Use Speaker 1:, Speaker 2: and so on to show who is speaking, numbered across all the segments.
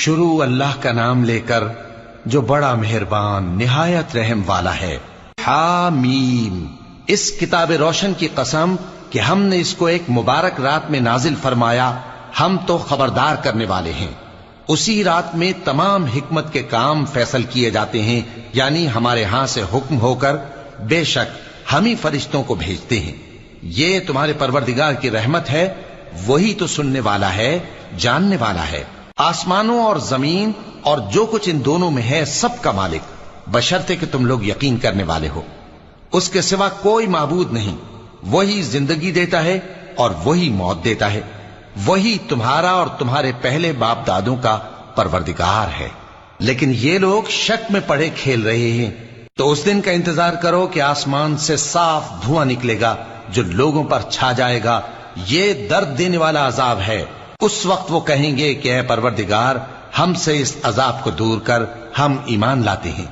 Speaker 1: شروع اللہ کا نام لے کر جو بڑا مہربان نہایت رحم والا ہے۔ حامیم، اس کتاب روشن کی قسم کہ ہم نے اس کو ایک مبارک رات میں نازل فرمایا، ہم تو خبردار کرنے والے ہیں۔ اسی رات میں تمام حکمت کے کام فیصل کیے جاتے ہیں، یعنی ہمارے ہاں سے حکم ہو کر بے شک ہم ہی فرشتوں کو بھیجتے ہیں۔ یہ تمہارے پروردگار کی رحمت ہے، وہی تو سننے والا ہے، جاننے والا ہے۔ آسمانوں اور زمین اور جو کچھ ان دونوں میں ہے سب کا مالک، بشرطے کہ تم لوگ یقین کرنے والے ہو۔ اس کے سوا کوئی معبود نہیں، وہی زندگی دیتا ہے اور وہی موت دیتا ہے، وہی تمہارا اور تمہارے پہلے باپ دادوں کا پروردگار ہے۔ لیکن یہ لوگ شک میں پڑے کھیل رہے ہیں، تو اس دن کا انتظار کرو کہ آسمان سے صاف دھواں نکلے گا جو لوگوں پر چھا جائے گا، یہ درد دینے والا عذاب ہے۔ اس وقت وہ کہیں گے کہ اے پروردگار، ہم سے اس عذاب کو دور کر، ہم ایمان لاتے ہیں۔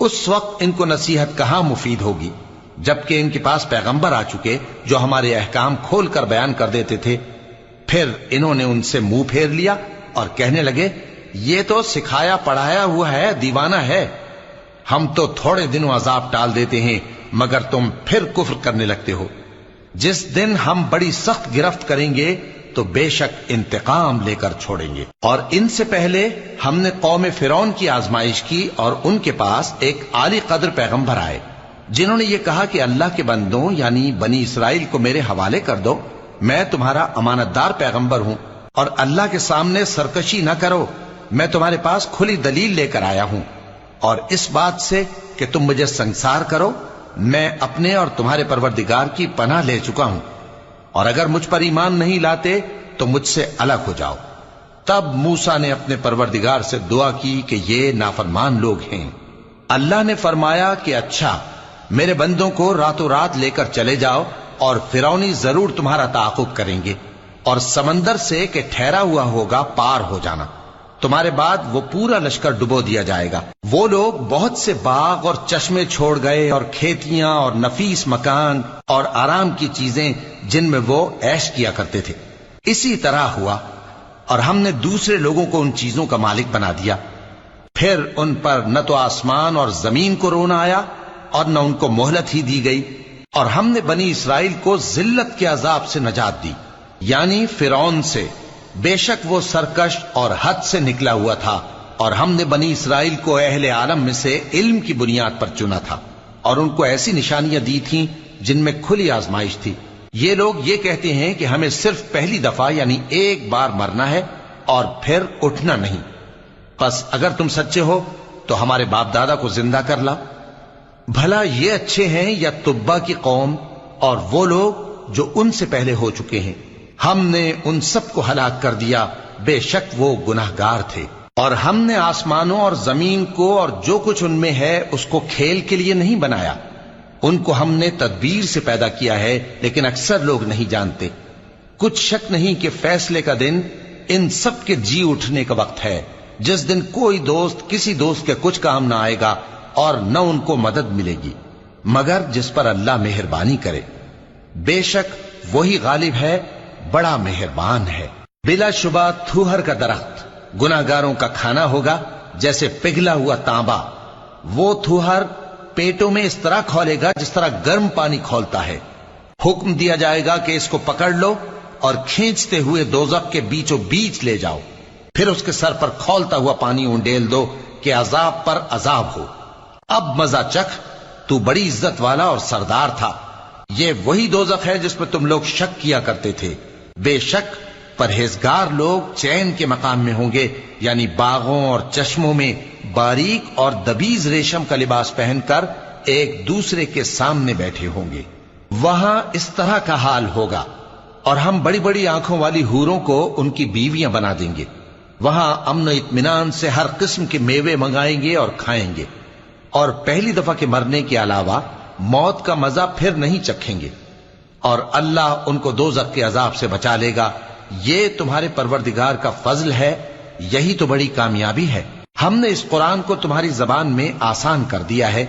Speaker 1: اس وقت ان کو نصیحت کہاں مفید ہوگی، جبکہ ان کے پاس پیغمبر آ چکے جو ہمارے احکام کھول کر بیان کر دیتے تھے۔ پھر انہوں نے ان سے منہ پھیر لیا اور کہنے لگے، یہ تو سکھایا پڑھایا ہوا ہے، دیوانہ ہے۔ ہم تو تھوڑے دنوں عذاب ٹال دیتے ہیں مگر تم پھر کفر کرنے لگتے ہو۔ جس دن ہم بڑی سخت گرفت کریں گے تو بے شک انتقام لے کر چھوڑیں گے۔ اور ان سے پہلے ہم نے قوم فرعون کی آزمائش کی، اور ان کے پاس ایک عالی قدر پیغمبر آئے جنہوں نے یہ کہا کہ اللہ کے بندوں یعنی بنی اسرائیل کو میرے حوالے کر دو، میں تمہارا امانت دار پیغمبر ہوں، اور اللہ کے سامنے سرکشی نہ کرو، میں تمہارے پاس کھلی دلیل لے کر آیا ہوں، اور اس بات سے کہ تم مجھے سنگسار کرو، میں اپنے اور تمہارے پروردگار کی پناہ لے چکا ہوں، اور اگر مجھ پر ایمان نہیں لاتے تو مجھ سے الگ ہو جاؤ۔ تب موسیٰ نے اپنے پروردگار سے دعا کی کہ یہ نافرمان لوگ ہیں۔ اللہ نے فرمایا کہ اچھا، میرے بندوں کو راتوں رات لے کر چلے جاؤ، اور فرعونی ضرور تمہارا تعاقب کریں گے، اور سمندر سے کہ ٹھہرا ہوا ہوگا پار ہو جانا، تمہارے بعد وہ پورا لشکر ڈبو دیا جائے گا۔ وہ لوگ بہت سے باغ اور چشمے چھوڑ گئے، اور کھیتیاں اور نفیس مکان اور آرام کی چیزیں جن میں وہ عیش کیا کرتے تھے۔ اسی طرح ہوا، اور ہم نے دوسرے لوگوں کو ان چیزوں کا مالک بنا دیا۔ پھر ان پر نہ تو آسمان اور زمین کو رونا آیا، اور نہ ان کو مہلت ہی دی گئی، اور ہم نے بنی اسرائیل کو ذلت کے عذاب سے نجات دی، یعنی فرعون سے۔ بے شک وہ سرکش اور حد سے نکلا ہوا تھا، اور ہم نے بنی اسرائیل کو اہل عالم میں سے علم کی بنیاد پر چنا تھا، اور ان کو ایسی نشانیاں دی تھیں جن میں کھلی آزمائش تھی۔ یہ لوگ یہ کہتے ہیں کہ ہمیں صرف پہلی دفعہ یعنی ایک بار مرنا ہے اور پھر اٹھنا نہیں، پس اگر تم سچے ہو تو ہمارے باپ دادا کو زندہ کر لا۔ بھلا یہ اچھے ہیں یا تبا کی قوم اور وہ لوگ جو ان سے پہلے ہو چکے ہیں؟ ہم نے ان سب کو ہلاک کر دیا، بے شک وہ گناہگار تھے۔ اور ہم نے آسمانوں اور زمین کو اور جو کچھ ان میں ہے اس کو کھیل کے لیے نہیں بنایا، ان کو ہم نے تدبیر سے پیدا کیا ہے، لیکن اکثر لوگ نہیں جانتے۔ کچھ شک نہیں کہ فیصلے کا دن ان سب کے جی اٹھنے کا وقت ہے، جس دن کوئی دوست کسی دوست کے کچھ کام نہ آئے گا، اور نہ ان کو مدد ملے گی مگر جس پر اللہ مہربانی کرے۔ بے شک وہی غالب ہے، بڑا مہربان ہے۔ بلا شبہ تھوہر کا درخت گناہگاروں کا کھانا ہوگا، جیسے پگھلا ہوا تانبا۔ وہ تھوہر پیٹوں میں اس طرح کھولے گا جس طرح گرم پانی کھولتا ہے۔ حکم دیا جائے گا کہ اس کو پکڑ لو اور کھینچتے ہوئے دوزخ کے بیچوں بیچ لے جاؤ، پھر اس کے سر پر کھولتا ہوا پانی انڈیل دو کہ عذاب پر عذاب ہو۔ اب مزہ چکھ، تو بڑی عزت والا اور سردار تھا۔ یہ وہی دوزخ ہے جس پر تم لوگ شک کیا کرتے تھے۔ بے شک پرہیزگار لوگ چین کے مقام میں ہوں گے، یعنی باغوں اور چشموں میں باریک اور دبیز ریشم کا لباس پہن کر ایک دوسرے کے سامنے بیٹھے ہوں گے۔ وہاں اس طرح کا حال ہوگا، اور ہم بڑی بڑی آنکھوں والی حوروں کو ان کی بیویاں بنا دیں گے۔ وہاں امن و اطمینان سے ہر قسم کے میوے منگائیں گے اور کھائیں گے، اور پہلی دفعہ کے مرنے کے علاوہ موت کا مزہ پھر نہیں چکھیں گے، اور اللہ ان کو دوزخ کے عذاب سے بچا لے گا۔ یہ تمہارے پروردگار کا فضل ہے، یہی تو بڑی کامیابی ہے۔ ہم نے اس قرآن کو تمہاری زبان میں آسان کر دیا ہے